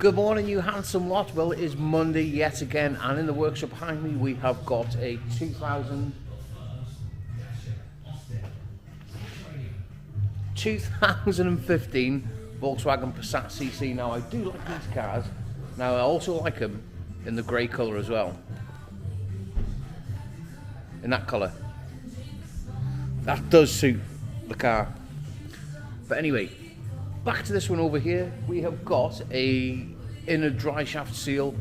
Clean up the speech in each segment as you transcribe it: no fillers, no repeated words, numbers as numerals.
Good morning, you handsome lot. Well, it is Monday yet again, and in the workshop behind me we have got a 2015 Volkswagen Passat CC. Now, I do like these cars. Now, I also like them in the grey colour as well. In that colour. That does suit the car. But anyway, back to this one over here. We have got a inner dry shaft seal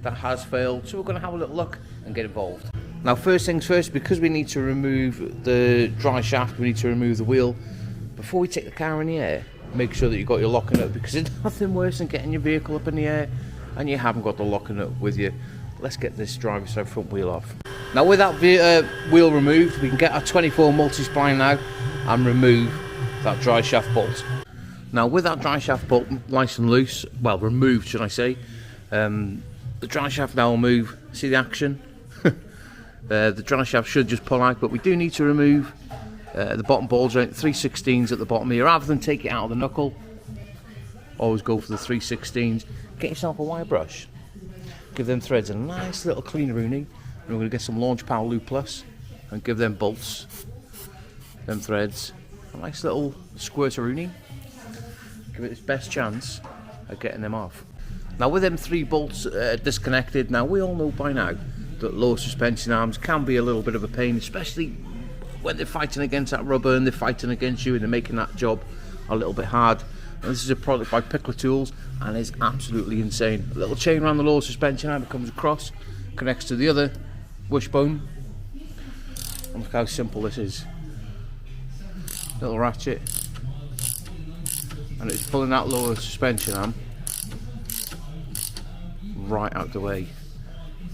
that has failed, so we're going to have a little look and get involved. Now, first things first, because we need to remove the dry shaft, we need to remove the wheel. Before we take the car in the air, make sure that you've got your locking nut, because it's nothing worse than getting your vehicle up in the air and you haven't got the locking nut with you. Let's get this driver's side front wheel off. Now, with that wheel removed, we can get our 24 multi-spline now and remove that dry shaft bolt. Now, with that dry shaft bolt nice and loose, well, removed should I say, the dry shaft now will move. See the action? The dry shaft should just pull out, but we do need to remove the bottom ball joint, 3/16s at the bottom here. Rather than take it out of the knuckle, always go for the 3/16s. Get yourself a wire brush, give them threads a nice little clean rooney, and we're going to get some Launch Power Lube Plus and give them bolts, them threads, a nice little squirt rooney. Give it its best chance at getting them off. Now, with them 3 bolts disconnected, now we all know by now that lower suspension arms can be a little bit of a pain, especially when they're fighting against that rubber and they're fighting against you and they're making that job a little bit hard. And this is a product by Pickler Tools and it's absolutely insane. A little chain around the lower suspension arm, it comes across, connects to the other wishbone. And look how simple this is. Little ratchet. And it's pulling that lower suspension arm right out the way.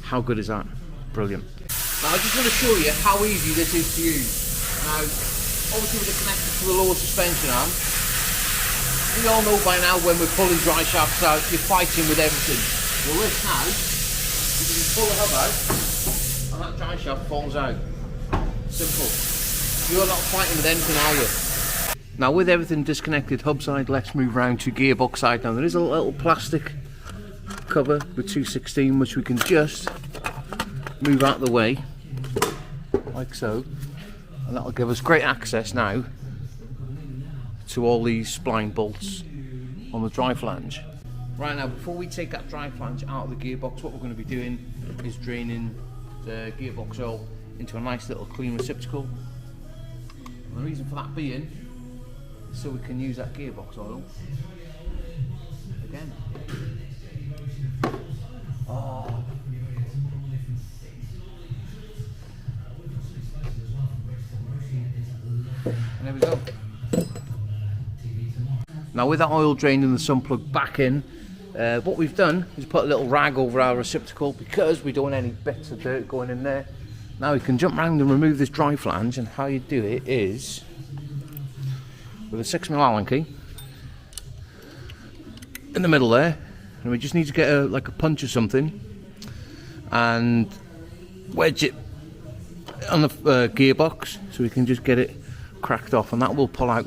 How good is that? Brilliant. Now, I just want to show you how easy this is to use. Now, obviously with it connected to the lower suspension arm, we all know by now when we're pulling dry shafts out, you're fighting with everything. Well, this now, you can pull the hub out and that dry shaft falls out. Simple. You're not fighting with anything, are you? Now, with everything disconnected hub side, let's move round to gearbox side. Now, there is a little plastic cover with 2/16, which we can just move out of the way, like so, and that'll give us great access now to all these spline bolts on the dry flange. Right, now, before we take that dry flange out of the gearbox, what we're going to be doing is draining the gearbox oil into a nice little clean receptacle. And the reason for that being, so we can use that gearbox oil again. Oh. And there we go. Now, with that oil drained and the sun plug back in, what we've done is put a little rag over our receptacle because we don't want any bits of dirt going in there. Now we can jump around and remove this dry flange, and how you do it is with a 6mm Allen key in the middle there, and we just need to get like a punch or something and wedge it on the gearbox so we can just get it cracked off, and that will pull out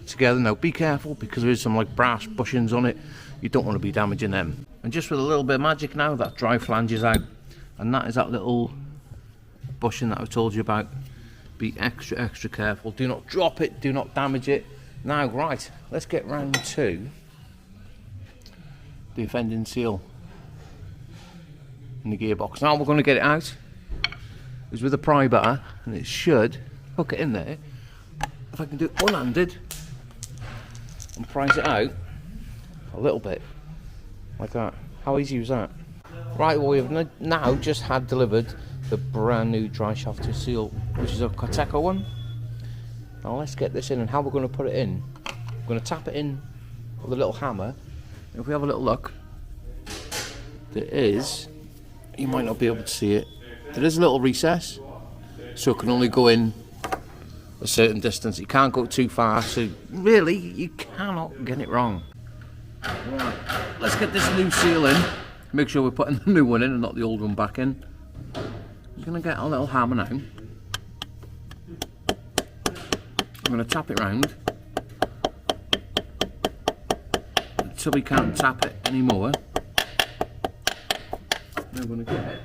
together. Now, be careful because there is some like brass bushings on it. You don't want to be damaging them. And just with a little bit of magic now, that dry flange is out, and that is that little bushing that I told you about. Be extra careful. Do not drop it, do not damage it. Now, right, let's get round to the offending seal in the gearbox. Now, we're going to get it out is with a pry bar, and it should hook it in there. If I can do it one-handed and prise it out a little bit like that. How easy was that? Right, well, we've now just had delivered the brand new dry shaft seal, which is a Corteco one. Now let's get this in, and how we're going to put it in, we're going to tap it in with a little hammer. And if we have a little look, there is, you might not be able to see it, there is a little recess, so it can only go in a certain distance. You can't go too far, so really you cannot get it wrong. Right, let's get this new seal in. Make sure we're putting the new one in and not the old one back in. I'm going to get a little hammer now. I'm going to tap it round until we can't tap it anymore. I'm going to get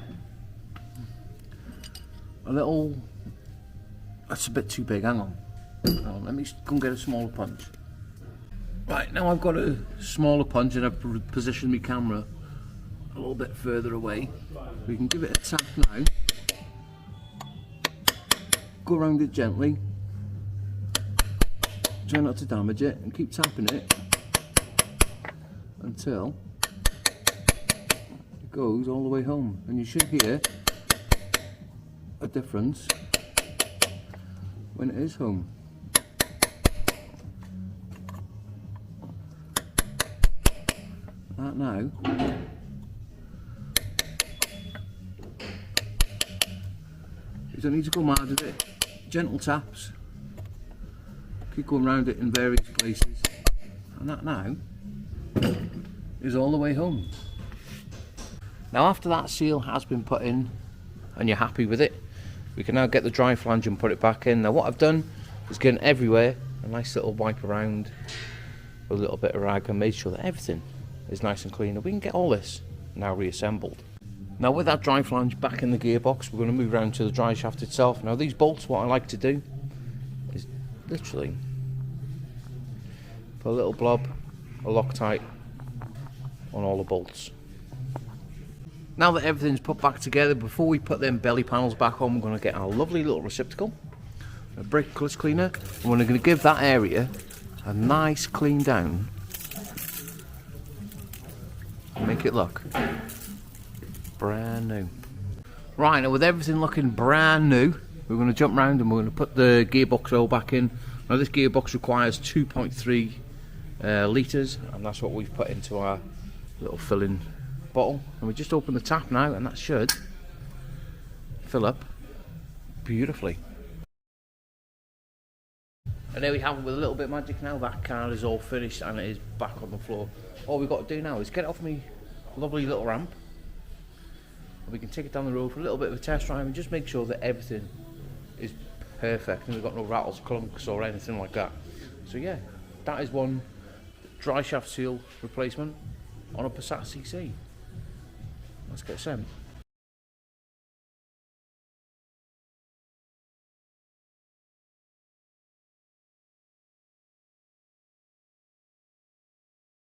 a little, that's a bit too big, hang on. Let me go and get a smaller punch. Right, now I've got a smaller punch and I've positioned my camera a little bit further away. We can give it a tap now. Go around it gently. Try not to damage it and keep tapping it until it goes all the way home. And you should hear a difference when it is home. That now. You don't need to go mad at it. Gentle taps. Keep going around it in various places. And that now is all the way home. Now after that seal has been put in and you're happy with it, we can now get the dry flange and put it back in. Now what I've done is given everywhere a nice little wipe around with a little bit of rag and made sure that everything is nice and clean, and we can get all this now reassembled. Now with that dry flange back in the gearbox, we're going to move around to the dry shaft itself. Now these bolts, what I like to do is literally put a little blob of Loctite on all the bolts. Now that everything's put back together, before we put them belly panels back on, we're going to get our lovely little receptacle, a brake clutch cleaner, and we're going to give that area a nice clean down and make it look brand new. Right, now with everything looking brand new, we're going to jump around and we're going to put the gearbox oil back in. Now this gearbox requires 2.3 litres, and that's what we've put into our little filling bottle. And we just open the tap now and that should fill up beautifully. And there we have it. With a little bit of magic now, that car is all finished and it is back on the floor. All we've got to do now is get it off me lovely little ramp, and we can take it down the road for a little bit of a test drive and just make sure that everything is perfect and we've got no rattles, clunks or anything like that. So yeah, that is one dry shaft seal replacement on a Passat CC. Let's get sent.